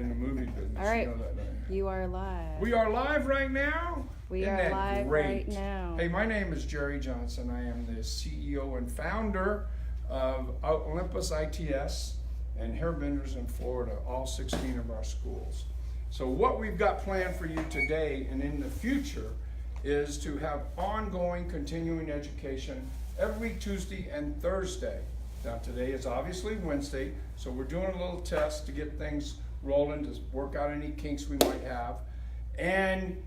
in the movie business. All right. You know that, don't you? You are live. We are live right now? We Isn't are that live great? right now. Hey, my name is Jerry Johnson. I am the CEO and founder of Olympus ITS and Hairbenders in Florida, all 16 of our schools. So what we've got planned for you today and in the future is to have ongoing continuing education every Tuesday and Thursday. Now today is obviously Wednesday, so we're doing a little test to get things rolling, to work out any kinks we might have, and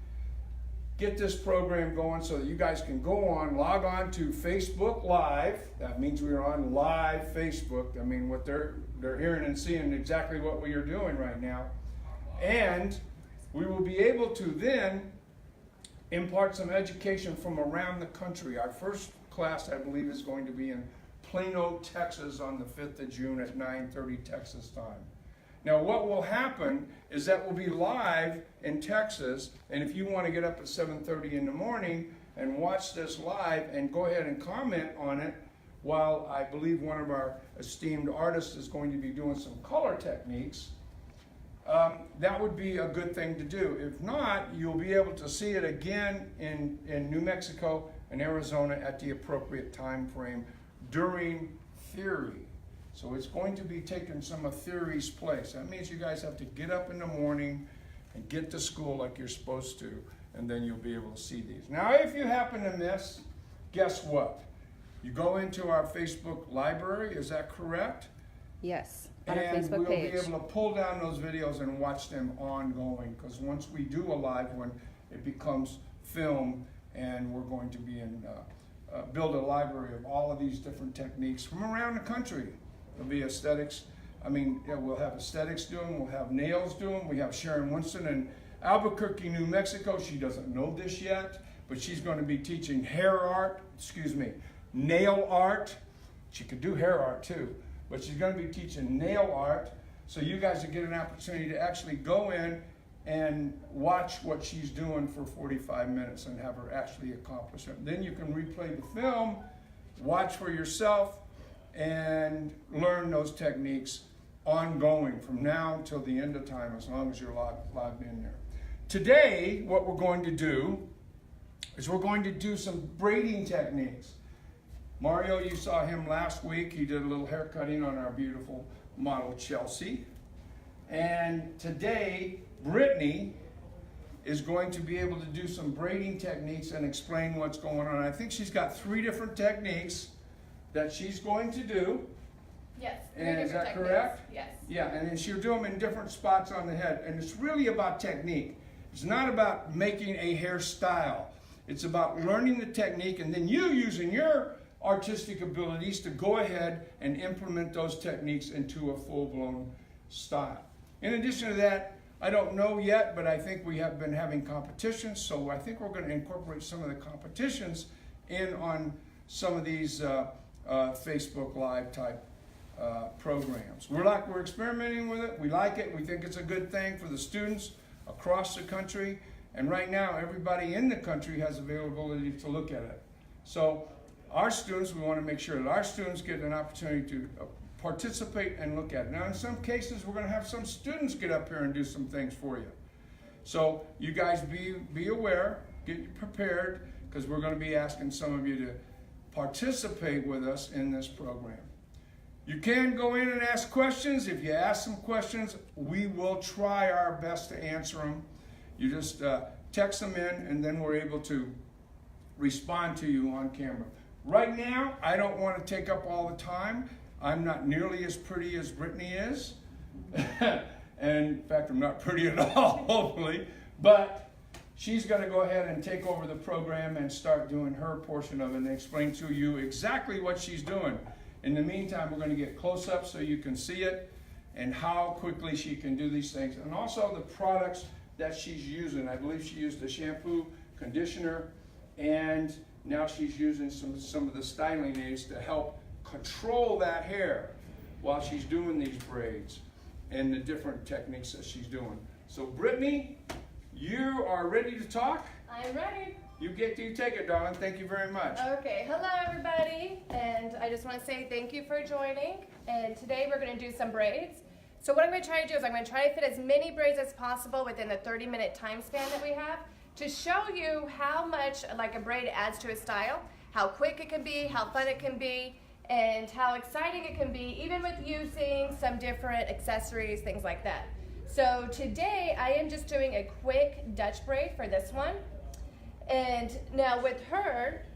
get this program going so that you guys can go on, log on to Facebook Live. That means we are on live Facebook. I mean, what they're hearing and seeing exactly what we are doing right now. And we will be able to then impart some education from around the country. Our first class, I believe, is going to be in Plano, Texas on the 5th of June at 9:30 Texas time. Now what will happen is that we'll be live in Texas, and if you want to get up at 7:30 in the morning and watch this live and go ahead and comment on it, while I believe one of our esteemed artists is going to be doing some color techniques, that would be a good thing to do. If not, you'll be able to see it again in New Mexico and Arizona at the appropriate time frame during theory. So it's going to be taking some of theory's place. That means you guys have to get up in the morning and get to school like you're supposed to, and then you'll be able to see these. Now, if you happen to miss, guess what? You go into our Facebook library, is that correct? Yes, on our And Facebook we'll page. be able to pull down those videos and watch them ongoing, because once we do a live one, it becomes film, and we're going to be build a library of all of these different techniques from around the country. There'll be aesthetics. I mean, yeah, we'll have aesthetics doing, we'll have nails doing. We have Sharon Winston in Albuquerque, New Mexico. She doesn't know this yet, but she's going to be teaching nail art. She could do hair art too, but she's going to be teaching nail art. So you guys will get an opportunity to actually go in and watch what she's doing for 45 minutes and have her actually accomplish it. Then you can replay the film, watch for yourself, and learn those techniques ongoing from now until the end of time, as long as you're logged in there. Today, what we're going to do is we're going to do some braiding techniques. Mario, you saw him last week. He did a little hair cutting on our beautiful model Chelsea. And today, Brittany is going to be able to do some braiding techniques and explain what's going on. I think she's got 3 different techniques that she's going to do. Yes. And is that correct? Yes. Yeah, and then she'll do them in different spots on the head. And it's really about technique. It's not about making a hairstyle. It's about learning the technique and then you using your artistic abilities to go ahead and implement those techniques into a full-blown style. In addition to that, I don't know yet, but I think we have been having competitions, so I think we're going to incorporate some of the competitions in on some of these Facebook Live type programs. We're experimenting with it. We like it. We think it's a good thing for the students across the country. And right now, everybody in the country has availability to look at it. So our students, we want to make sure that our students get an opportunity to participate and look at it. Now, in some cases, we're going to have some students get up here and do some things for you. So you guys be aware, get prepared, because we're going to be asking some of you to participate with us in this program. You can go in and ask questions. If you ask some questions, we will try our best to answer them. You just text them in, and then we're able to respond to you on camera. Right now, I don't want to take up all the time. I'm not nearly as pretty as Brittany is. And in fact, I'm not pretty at all, hopefully. But she's going to go ahead and take over the program and start doing her portion of it and explain to you exactly what she's doing. In the meantime, we're going to get close-up so you can see it and how quickly she can do these things. And also the products that she's using. I believe she used the shampoo, conditioner, and now she's using some of the styling aids to help control that hair while she's doing these braids and the different techniques that she's doing. So Brittany, you are ready to talk? I'm ready. You take it, darling. Thank you very much. Okay, hello everybody, and I just want to say thank you for joining. And today we're going to do some braids. So what I'm going to try to do is I'm going to try to fit as many braids as possible within the 30-minute time span that we have to show you how much like a braid adds to a style, how quick it can be, how fun it can be, and how exciting it can be, even with using some different accessories, things like that. So today I am just doing a quick Dutch braid for this one. And now with her,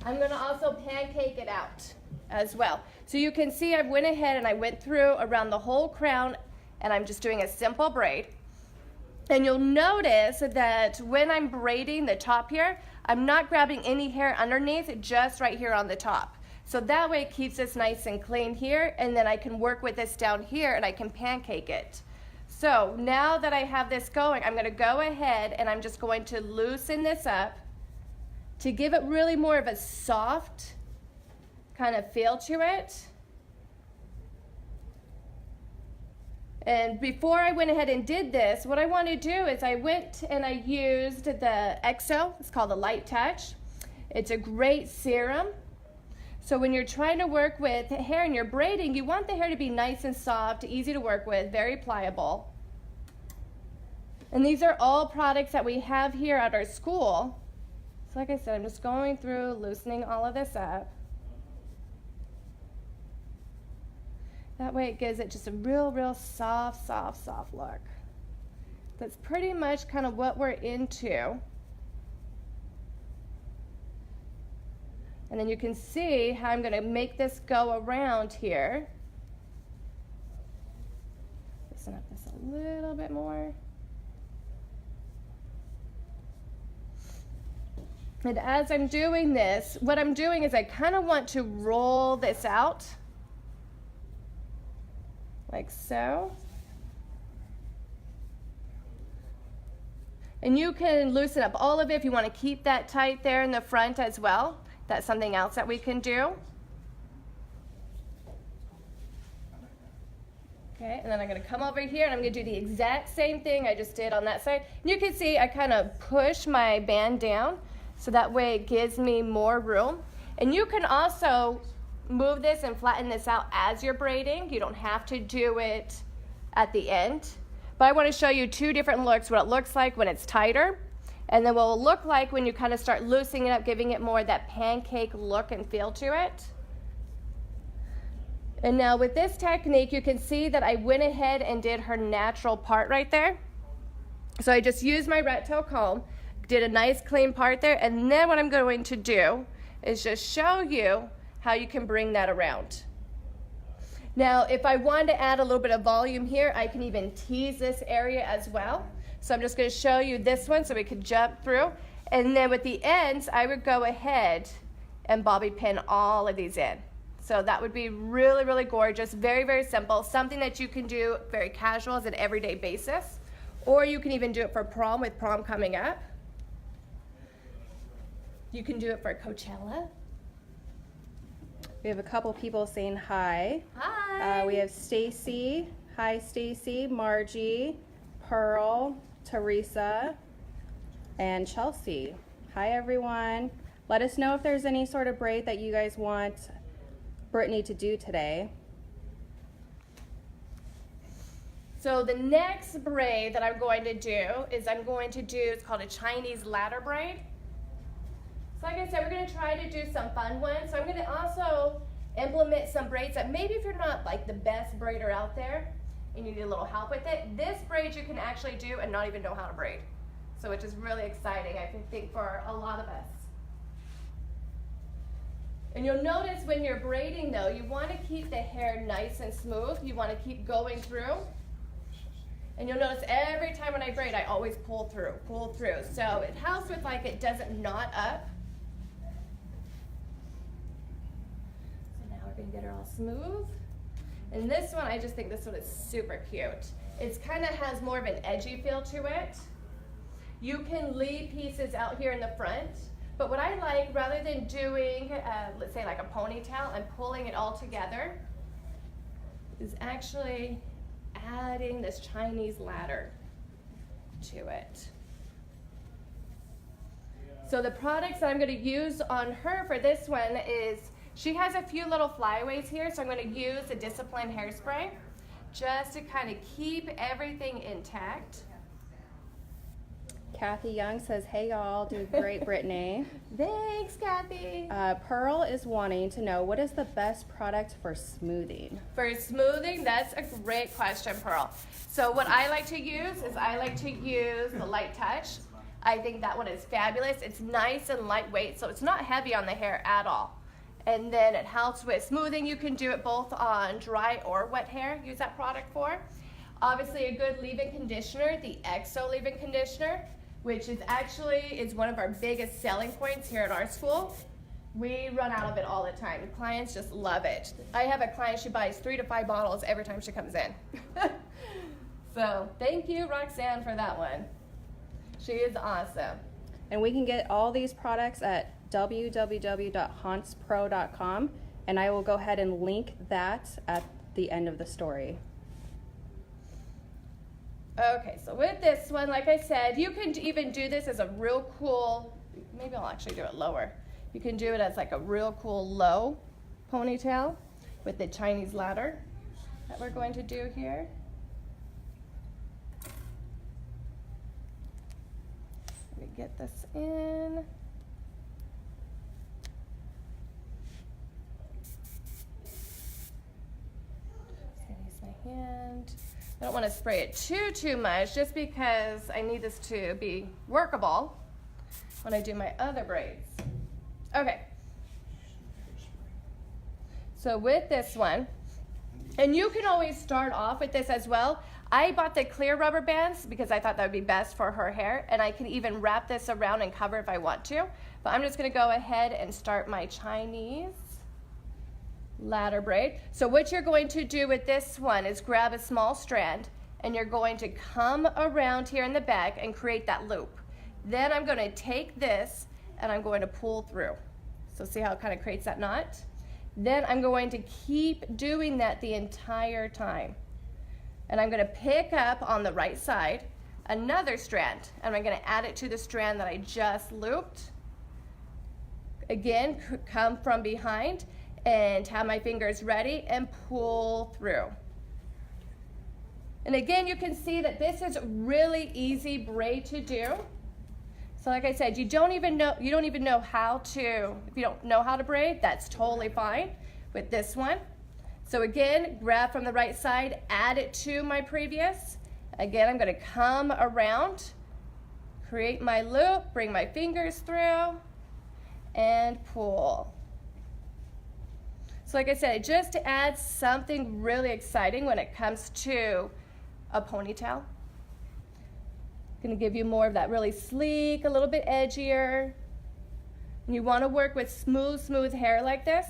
I'm going to also pancake it out as well. So you can see I went ahead and I went through around the whole crown, and I'm just doing a simple braid. And you'll notice that when I'm braiding the top here, I'm not grabbing any hair underneath, just right here on the top. So that way it keeps this nice and clean here, and then I can work with this down here and I can pancake it. So now that I have this going, I'm going to go ahead and I'm just going to loosen this up to give it really more of a soft kind of feel to it. And before I went ahead and did this, what I want to do is I went and I used the EXO. It's called the Light Touch. It's a great serum. So when you're trying to work with hair and you're braiding, you want the hair to be nice and soft, easy to work with, very pliable. And these are all products that we have here at our school. So like I said, I'm just going through, loosening all of this up. That way it gives it just a real soft look. That's pretty much kind of what we're into. And then you can see how I'm going to make this go around here. Loosen up this a little bit more. And as I'm doing this, what I'm doing is I kind of want to roll this out. Like so. And you can loosen up all of it if you want to keep that tight there in the front as well. That's something else that we can do. Okay, and then I'm going to come over here and I'm going to do the exact same thing I just did on that side. And you can see I kind of push my band down so that way it gives me more room. And you can also move this and flatten this out as you're braiding. You don't have to do it at the end. But I want to show you two different looks, what it looks like when it's tighter, and then what it will look like when you kind of start loosening it up, giving it more of that pancake look and feel to it. And now with this technique, you can see that I went ahead and did her natural part right there. So I just used my rat tail comb, did a nice clean part there, and then what I'm going to do is just show you how you can bring that around. Now, if I wanted to add a little bit of volume here, I can even tease this area as well. So I'm just going to show you this one so we could jump through. And then with the ends, I would go ahead and bobby pin all of these in. So that would be really gorgeous, very simple, something that you can do very casual as an everyday basis. Or you can even do it for prom with prom coming up. You can do it for Coachella. We have a couple people saying hi. Hi. We have Stacy. Hi, Stacy. Margie, Pearl, Teresa, and Chelsea. Hi, everyone. Let us know if there's any sort of braid that you guys want Brittany to do today. So the next braid that I'm going to do is it's called a Chinese ladder braid. So like I said, we're going to try to do some fun ones. So I'm going to also implement some braids that maybe if you're not like the best braider out there and you need a little help with it, this braid you can actually do and not even know how to braid. So which is really exciting, I think, for a lot of us. And you'll notice when you're braiding though, you want to keep the hair nice and smooth. You want to keep going through. And you'll notice every time when I braid, I always pull through. So it helps with like it doesn't knot up. We're gonna get her all smooth. And this one, I just think this one is super cute. It kind of has more of an edgy feel to it. You can leave pieces out here in the front, but what I like, rather than doing, let's say like a ponytail and pulling it all together, is actually adding this Chinese ladder to it. So the products that I'm gonna use on her for this one is, she has a few little flyaways here, so I'm going to use the Discipline hairspray. just to kind of keep everything intact. Kathy Young says, hey y'all, do great, Brittany. Thanks, Kathy. Pearl is wanting to know, what is the best product for smoothing? For smoothing, that's a great question, Pearl. So what I like to use is the Light Touch. I think that one is fabulous. It's nice and lightweight, so it's not heavy on the hair at all. And then it helps with smoothing. You can do it both on dry or wet hair, use that product for. Obviously a good leave-in conditioner, the EXO leave-in conditioner, which is one of our biggest selling points here at our school. We run out of it all the time. Clients just love it. I have a client, she buys 3 to 5 bottles every time she comes in. So thank you, Roxanne, for that one. She is awesome. And we can get all these products at www.haunspro.com, and I will go ahead and link that at the end of the story. Okay, so with this one, like I said, you can even do this as a real cool, maybe I'll actually do it lower. You can do it as like a real cool low ponytail with the Chinese ladder that we're going to do here. Let me get this in. Use my hand. I don't want to spray it too much just because I need this to be workable when I do my other braids. Okay. So with this one, and you can always start off with this as well. I bought the clear rubber bands because I thought that would be best for her hair, and I can even wrap this around and cover if I want to. But I'm just going to go ahead and start my Chinese ladder braid. So what you're going to do with this one is grab a small strand and you're going to come around here in the back and create that loop. Then I'm going to take this and I'm going to pull through. So see how it kind of creates that knot? Then I'm going to keep doing that the entire time. And I'm going to pick up on the right side another strand and I'm going to add it to the strand that I just looped. Again, come from behind and have my fingers ready and pull through. And again, you can see that this is a really easy braid to do. So like I said, you don't even know how to, if you don't know how to braid, that's totally fine with this one. So again, grab from the right side, add it to my previous. Again, I'm going to come around, create my loop, bring my fingers through, and pull. So like I said, just to add something really exciting when it comes to a ponytail. Going to give you more of that really sleek, a little bit edgier. And you want to work with smooth hair like this.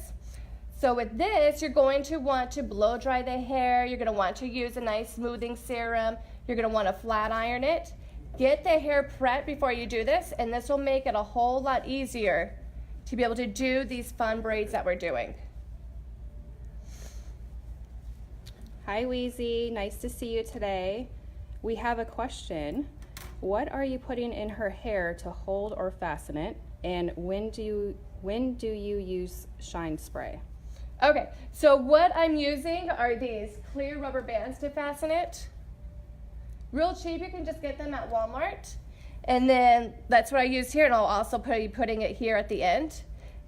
So with this, you're going to want to blow dry the hair. You're going to want to use a nice smoothing serum. You're going to want to flat iron it. Get the hair prepped before you do this, and this will make it a whole lot easier to be able to do these fun braids that we're doing. Hi Wheezy, nice to see you today. We have a question. What are you putting in her hair to hold or fasten it? And when do you use shine spray? Okay, so what I'm using are these clear rubber bands to fasten it. Real cheap, you can just get them at Walmart. And then that's what I use here, and I'll also be putting it here at the end.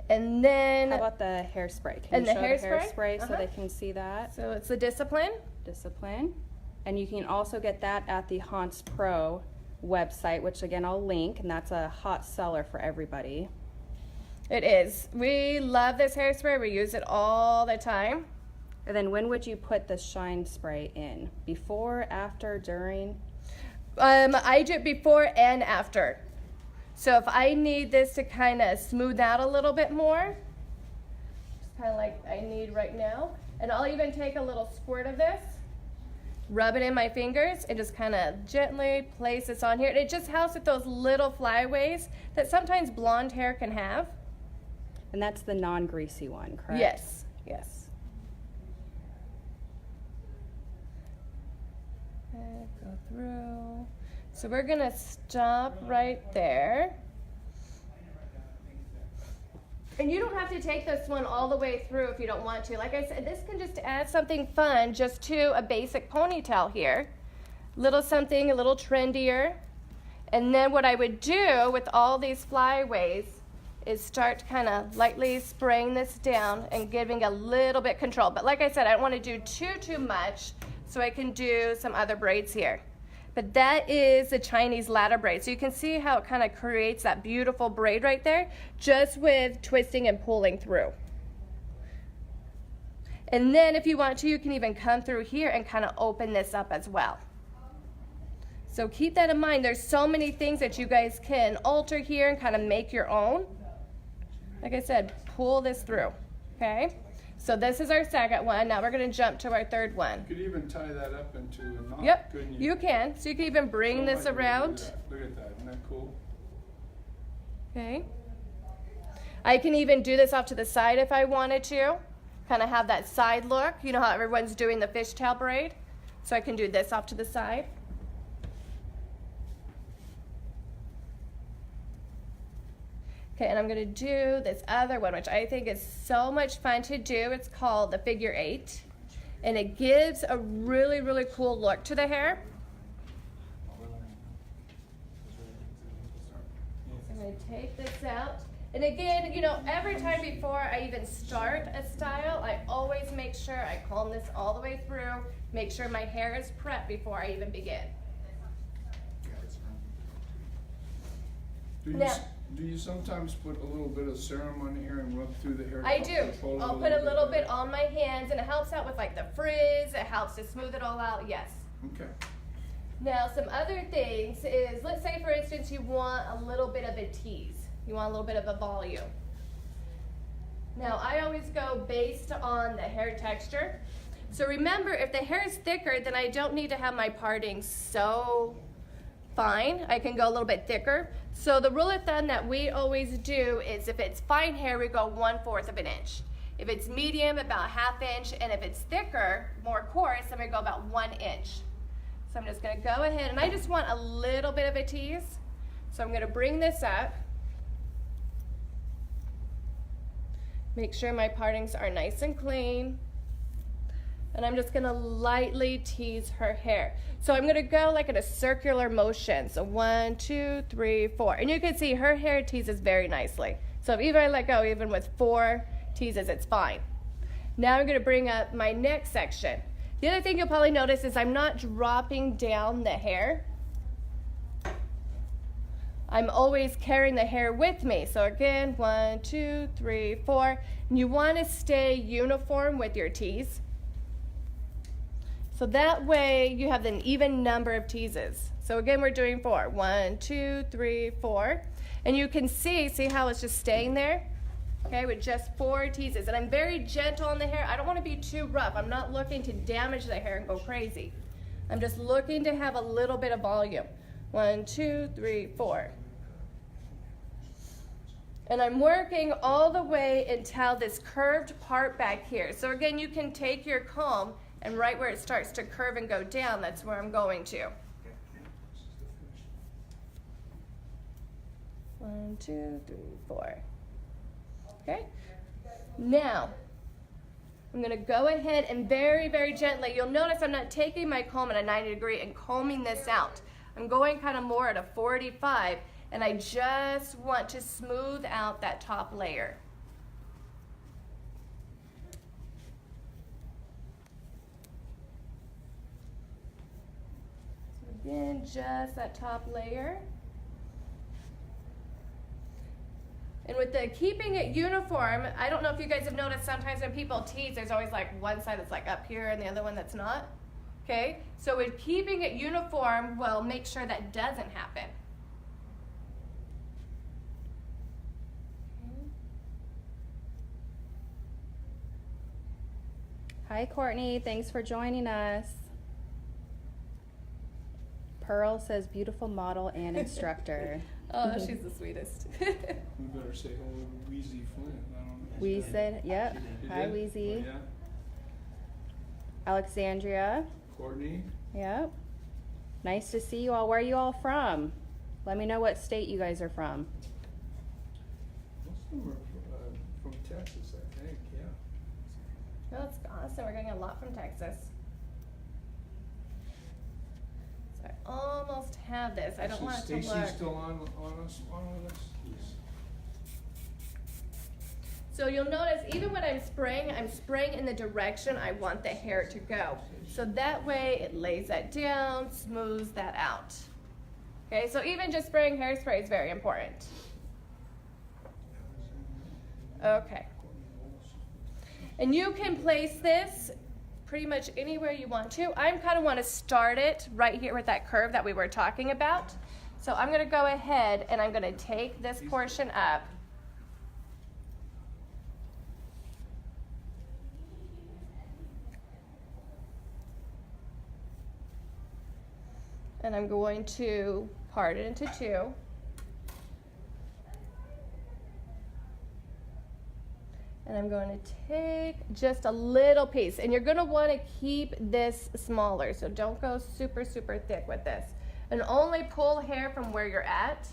And then how about the hairspray? Can you show the hairspray so they can see that? So it's the Discipline. And you can also get that at the Haunts Pro website, which again I'll link, and that's a hot seller for everybody. It is. We love this hairspray. We use it all the time. And then when would you put the shine spray in? Before, after, during? I do it before and after. So if I need this to kind of smooth out a little bit more, just kind of like I need right now, and I'll even take a little squirt of this, rub it in my fingers, and just kind of gently place this on here. And it just helps with those little flyaways that sometimes blonde hair can have. And that's the non-greasy one, correct? Yes, yes. And go through. So we're gonna stop right there. And you don't have to take this one all the way through if you don't want to. Like I said, this can just add something fun just to a basic ponytail here. Little something a little trendier. And then what I would do with all these flyaways is start kind of lightly spraying this down and giving a little bit control. But like I said, I don't want to do too much, so I can do some other braids here. But that is the Chinese ladder braid. So you can see how it kind of creates that beautiful braid right there, just with twisting and pulling through. And then if you want to, you can even come through here and kind of open this up as well. So keep that in mind. There's so many things that you guys can alter here and kind of make your own. Like I said, pull this through, okay? So this is our second one. Now we're gonna jump to our third one. You could even tie that up into a knot. Yep, couldn't you can. So you can even bring Oh this my God, around. Look at that, isn't that cool? Okay. I can even do this off to the side if I wanted to. Kind of have that side look. You know how everyone's doing the fishtail braid? So I can do this off to the side. Okay, and I'm gonna do this other one, which I think is so much fun to do. It's called the figure 8. And it gives a really, really cool look to the hair. I'm gonna take this out. And again, you know, every time before I even start a style, I always make sure I comb this all the way through, make sure my hair is prepped before I even begin. Do you sometimes put a little bit of serum on your hair and rub through the hair? to I help do. control it I'll put a little better? bit on my hands, and it helps out with like the frizz. It helps to smooth it all out, yes. Okay. Now, some other things is, let's say for instance you want a little bit of a tease. You want a little bit of a volume. Now, I always go based on the hair texture. So remember, if the hair is thicker, then I don't need to have my parting so fine. I can go a little bit thicker. So the rule of thumb that we always do is if it's fine hair, we go 1/4 of an inch. If it's medium, about 1/2 inch, and if it's thicker, more coarse, then we go about 1 inch. So I'm just gonna go ahead, and I just want a little bit of a tease. So I'm gonna bring this up. Make sure my partings are nice and clean. And I'm just gonna lightly tease her hair. So I'm gonna go like in a circular motion. So 1, 2, 3, 4. And you can see her hair teases very nicely. So if even I let go, even with 4 teases, it's fine. Now I'm gonna bring up my next section. The other thing you'll probably notice is I'm not dropping down the hair. I'm always carrying the hair with me. So again, 1, 2, 3, 4. And you wanna stay uniform with your tease. So that way you have an even number of teases. So again, we're doing 4. 1, 2, 3, 4. And you can see how it's just staying there, okay, with just 4 teases. And I'm very gentle on the hair. I don't want to be too rough. I'm not looking to damage the hair and go crazy. I'm just looking to have a little bit of volume. 1, 2, 3, 4. And I'm working all the way until this curved part back here. So again, you can take your comb and right where it starts to curve and go down, that's where I'm going to. 1, 2, 3, 4. Okay? Now, I'm gonna go ahead and very, very gently, you'll notice I'm not taking my comb at a 90 degree and combing this out. I'm going kind of more at a 45, and I just want to smooth out that top layer. Again, just that top layer. And with the keeping it uniform, I don't know if you guys have noticed sometimes when people tease, there's always like one side that's like up here and the other one that's not. Okay? So with keeping it uniform, we'll make sure that doesn't happen. Hi, Courtney. Thanks for joining us. Pearl says beautiful model and instructor. Oh, she's the sweetest. We better say hello to Wheezy Flynn. I don't know. We said, yep. You Hi, did? Wheezy. Oh, yeah. Alexandria. Courtney. Yep. Nice to see you all. Where are you all from? Let me know what state you guys are from. Most of them are Oh, that's awesome. We're getting a lot from Texas. So I almost have this. I don't want it to Stacy's look. still on with us? So you'll notice even when I'm spraying in the direction I want the hair to go. So that way it lays that down, smooths that out. Okay, so even just spraying hairspray is very important. Okay. And you can place this pretty much anywhere you want to. I kind of want to start it right here with that curve that we were talking about. So I'm going to go ahead and I'm going to take this portion up. And I'm going to part it into two. And I'm going to take just a little piece. And you're going to want to keep this smaller. So don't go super, super thick with this. And only pull hair from where you're at.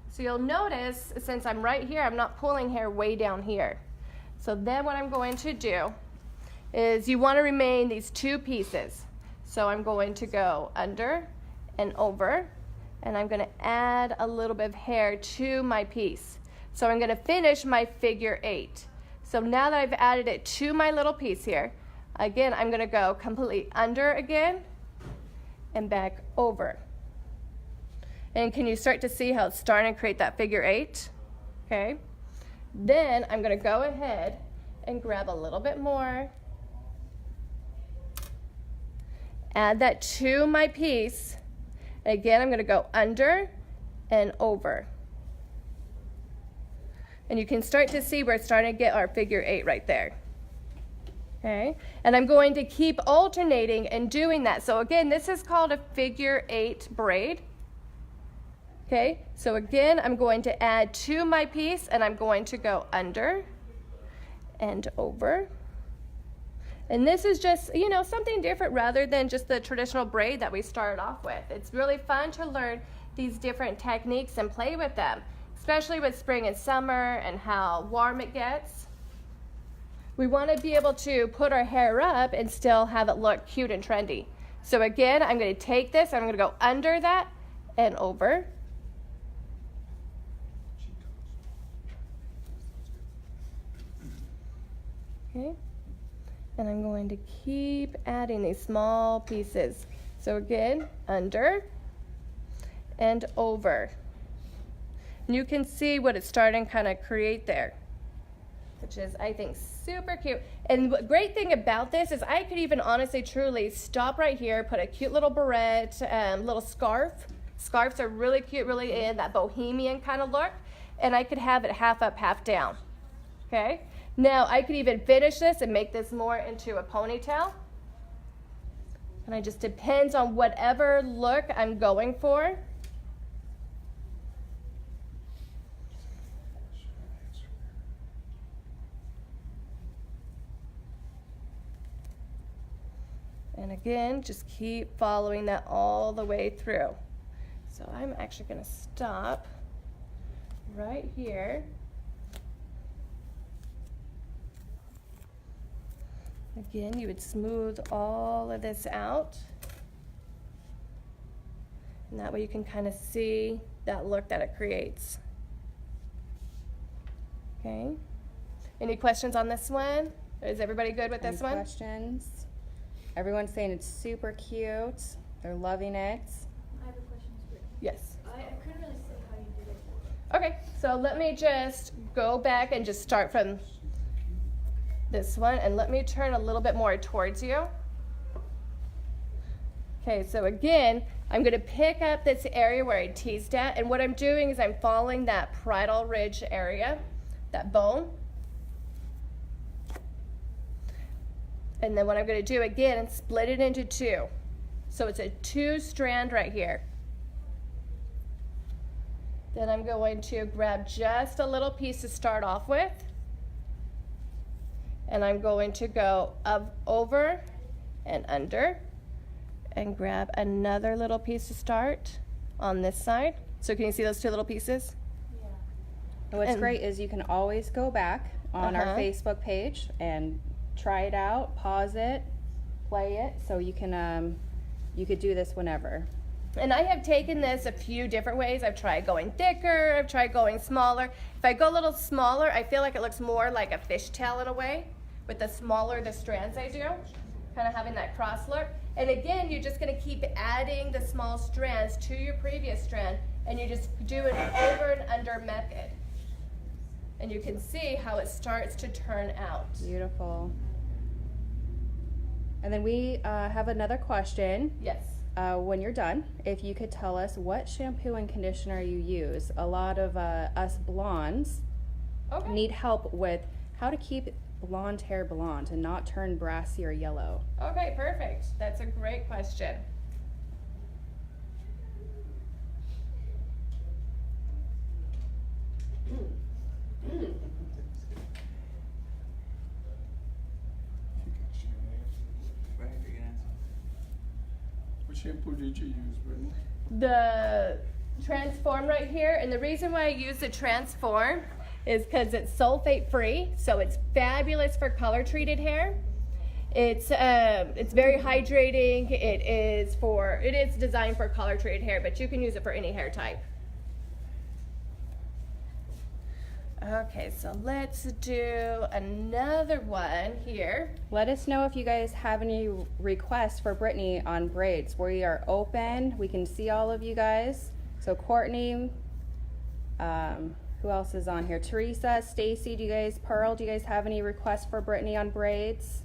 So you'll notice, since I'm right here, I'm not pulling hair way down here. So then what I'm going to do is you want to remain these two pieces. So I'm going to go under and over. And I'm going to add a little bit of hair to my piece. So I'm going to finish my figure 8. So now that I've added it to my little piece here, again, I'm going to go completely under again and back over. And can you start to see how it's starting to create that figure 8? Okay. Then I'm going to go ahead and grab a little bit more. Add that to my piece. And again, I'm going to go under and over. And you can start to see we're starting to get our figure 8 right there. Okay, and I'm going to keep alternating and doing that. So again, this is called a figure 8 braid. Okay, so again, I'm going to add to my piece and I'm going to go under and over. And this is just, you know, something different rather than just the traditional braid that we started off with. It's really fun to learn these different techniques and play with them, especially with spring and summer and how warm it gets. We want to be able to put our hair up and still have it look cute and trendy. So again, I'm going to take this, I'm going to go under that and over. Okay. And I'm going to keep adding these small pieces. So again, under and over. And you can see what it's starting to kind of create there, which is, I think, super cute. And the great thing about this is I could even honestly, truly stop right here, put a cute little barrette, little scarf. Scarves are really cute, really in that bohemian kind of look. And I could have it half up, half down. Okay? Now, I could even finish this and make this more into a ponytail. And it just depends on whatever look I'm going for. And again, just keep following that all the way through. So I'm actually going to stop right here. Again, you would smooth all of this out. And that way you can kind of see that look that it creates. Okay. Any questions on this one? Is everybody good with this one? Any questions? Everyone's saying it's super cute. They're loving it. I have a question for you. Yes. I couldn't really see how you did it. Okay, so let me just go back and just start from this one, and let me turn a little bit more towards you. Okay, so again, I'm going to pick up this area where I teased at, and what I'm doing is I'm following that parietal ridge area, that bone. And then what I'm going to do again is split it into two. So it's a 2-strand right here. Then I'm going to grab just a little piece to start off with. And I'm going to go up, over and under and grab another little piece to start on this side. So can you see those two little pieces? And what's And- great is you can always go back on our Uh-huh. Facebook page and try it out, pause it, play it, so you could do this whenever. And I have taken this a few different ways. I've tried going thicker, I've tried going smaller. If I go a little smaller, I feel like it looks more like a fishtail in a way, with the smaller the strands I do, kind of having that cross look. And again, you're just gonna keep adding the small strands to your previous strand, and you just do an over and under method. And you can see how it starts to turn out. Beautiful. And then we have another question. Yes. When you're done, if you could tell us what shampoo and conditioner you use. A lot of us blondes Okay. need help with how to keep blonde hair blonde and not turn brassy or yellow. Okay, perfect. That's a great question. What shampoo did you use, Brittany? The Transform right here, and the reason why I use the Transform is because it's sulfate free, so it's fabulous for color treated hair. It's very hydrating. It is designed for color treated hair, but you can use it for any hair type. Okay, so let's do another one here. Let us know if you guys have any requests for Brittany on braids. We are open. We can see all of you guys. So Courtney, who else is on here? Teresa, Stacy, Pearl, do you guys have any requests for Brittany on braids?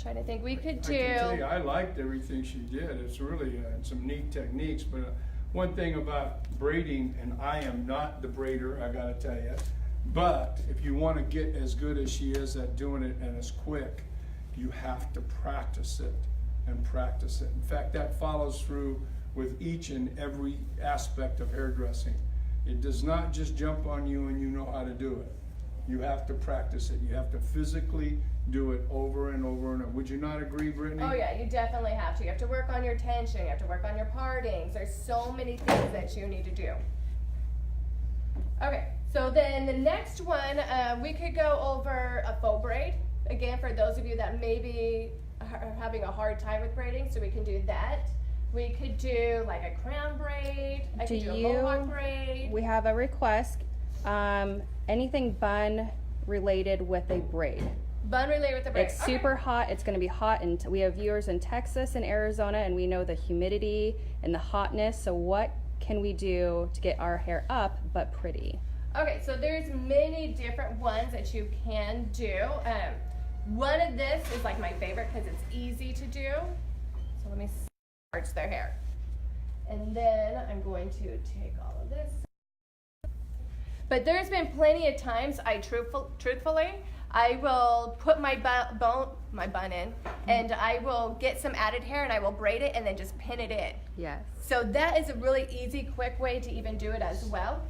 Trying to think, we could I can tell you, do. I liked everything she did. It's really some neat techniques, but one thing about braiding, and I am not the braider, I gotta tell you, but if you wanna get as good as she is at doing it and as quick, you have to practice it and practice it. In fact, that follows through with each and every aspect of hairdressing. It does not just jump on you and you know how to do it. You have to practice it. You have to physically do it over and over and over. Would you not agree, Brittany? Oh yeah, you definitely have to. You have to work on your tension. You have to work on your partings. There's so many things that you need to do. Okay, so then the next one, we could go over a faux braid. Again, for those of you that maybe are having a hard time with braiding, so we can do that. We could do like a crown braid. I could do a mohawk braid. We have a request. Anything bun related with a braid. Bun related with the braid. It's Okay. super hot. It's going to be hot, and we have viewers in Texas and Arizona, and we know the humidity and the hotness. So what can we do to get our hair up but pretty? Okay, so there's many different ones that you can do. One of this is like my favorite because it's easy to do. So let me arch their hair. And then I'm going to take all of this. But there's been plenty of times truthfully, I will put my bun in, and I will get some added hair and I will braid it and then just pin it in. Yes. So that is a really easy, quick way to even do it as well.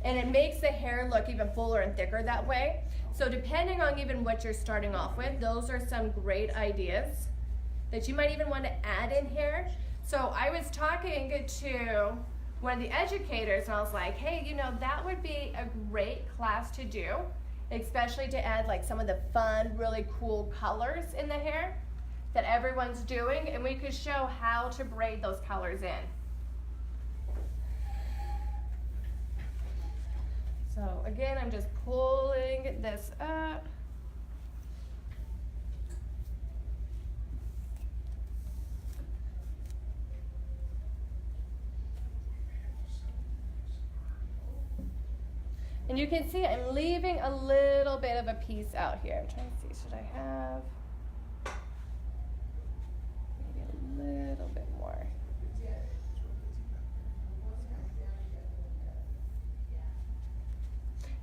And it makes the hair look even fuller and thicker that way. So depending on even what you're starting off with, those are some great ideas that you might even want to add in here. So I was talking to one of the educators and I was like, hey, you know, that would be a great class to do, especially to add like some of the fun, really cool colors in the hair that everyone's doing, and we could show how to braid those colors in. So again, I'm just pulling this up. And you can see I'm leaving a little bit of a piece out here. I'm trying to see, should I have maybe a little bit more?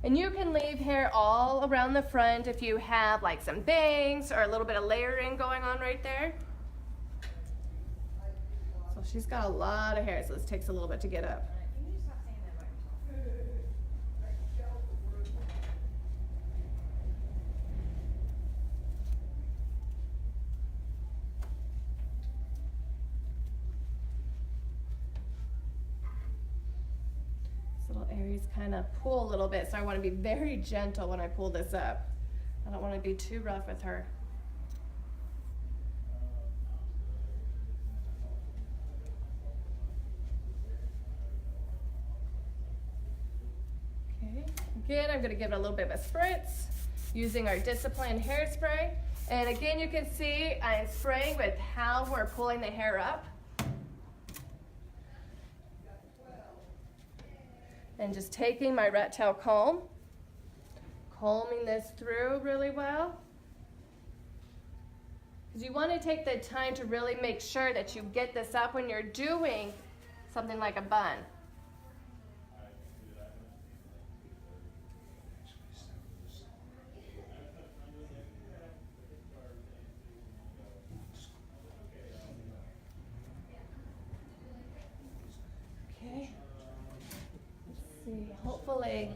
And you can leave hair all around the front if you have like some bangs or a little bit of layering going on right there. So she's got a lot of hair, so this takes a little bit to get up. Little areas kind of pull a little bit, so I want to be very gentle when I pull this up. I don't want to be too rough with her. Okay, again, I'm going to give it a little bit of a spritz using our Discipline hairspray. And again, you can see I'm spraying with how we're pulling the hair up. And just taking my rat tail comb, combing this through really well. Because you want to take the time to really make sure that you get this up when you're doing something like a bun. Okay. Let's see. Hopefully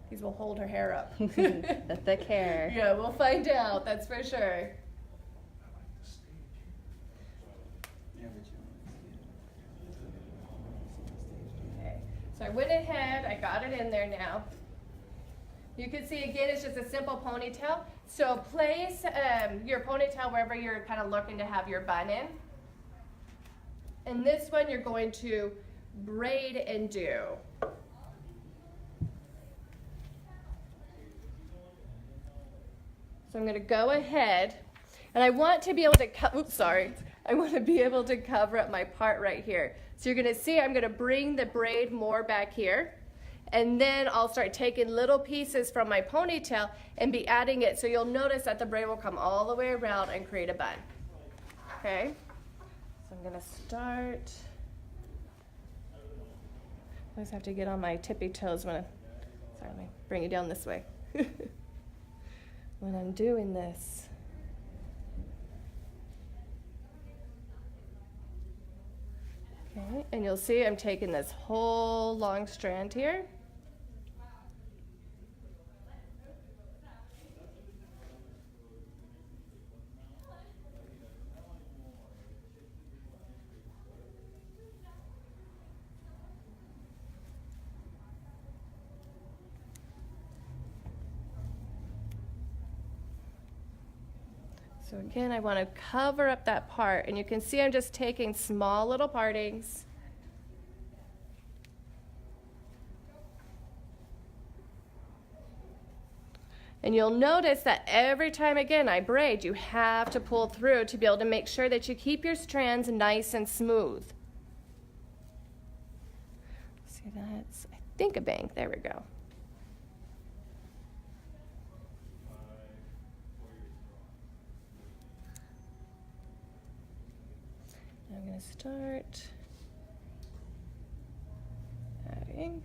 these will hold her hair up. The thick hair. Yeah, we'll find out, that's for sure. Okay, so I went ahead, I got it in there now. You can see again, it's just a simple ponytail. So place your ponytail wherever you're kind of looking to have your bun in. And this one you're going to braid and do. So I'm going to go ahead, and I want to be able to I want to be able to cover up my part right here. So you're going to see I'm going to bring the braid more back here, and then I'll start taking little pieces from my ponytail and be adding it. So you'll notice that the braid will come all the way around and create a bun. Okay, so I'm going to start. I always have to get on my tippy toes when let me bring it down this way. When I'm doing this. Okay, and you'll see I'm taking this whole long strand here. So again, I want to cover up that part, and you can see I'm just taking small little partings. And you'll notice that every time, again, I braid, you have to pull through to be able to make sure that you keep your strands nice and smooth. See, that's, I think, a bank. There we go. I'm going to start adding.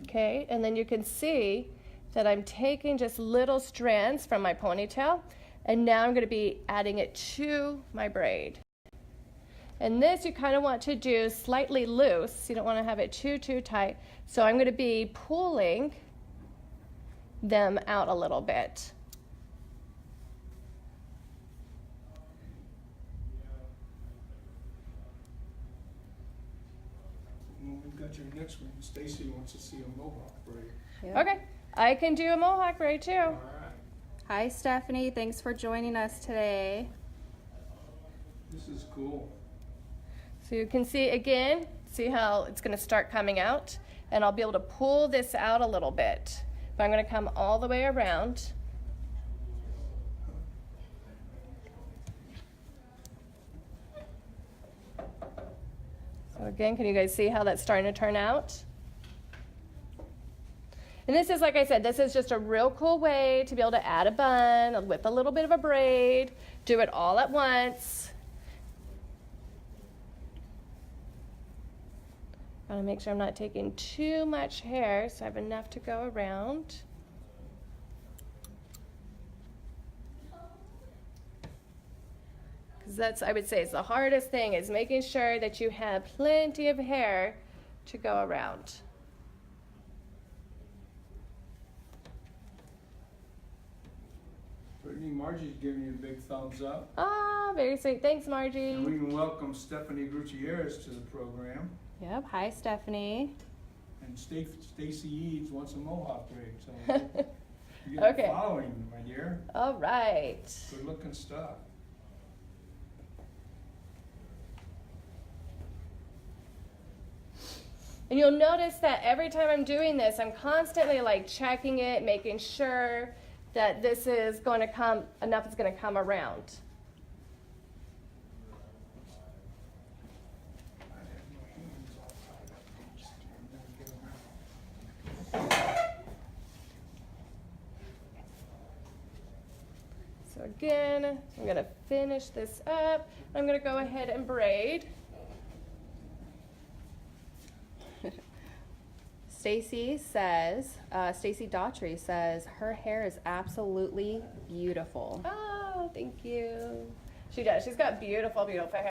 Okay, and then you can see that I'm taking just little strands from my ponytail, and now I'm going to be adding it to my braid. And this you kind of want to do slightly loose. You don't want to have it too tight. So I'm going to be pulling them out a little bit. Well, we've got your next one. Stacy wants to see a mohawk braid. Yep. Okay, I can do a mohawk braid too. All right. Hi, Stephanie. Thanks for joining us today. This is cool. So you can see again, see how it's going to start coming out, and I'll be able to pull this out a little bit. But I'm going to come all the way around. So again, can you guys see how that's starting to turn out? And this is, like I said, this is just a real cool way to be able to add a bun with a little bit of a braid, do it all at once. I want to make sure I'm not taking too much hair, so I have enough to go around. Because that's, I would say, is the hardest thing, is making sure that you have plenty of hair to go around. Brittany, Margie's giving you a big thumbs up. very sweet. Thanks, And we Margie. can welcome Stephanie Gutierrez to the program. Yep. Hi, Stephanie. And Stacy Eads wants a mohawk braid. So you get Okay. a following, my dear. All right. Good looking stuff. And you'll notice that every time I'm doing this, I'm constantly like checking it, making sure that this is going to come, enough is going to come around. I have my hands all tied up. Just can't get around. So again, I'm going to finish this up. I'm going to go ahead and braid. Stacy Daughtry says her hair is absolutely beautiful. Oh, thank you. She does. She's got beautiful, beautiful hair.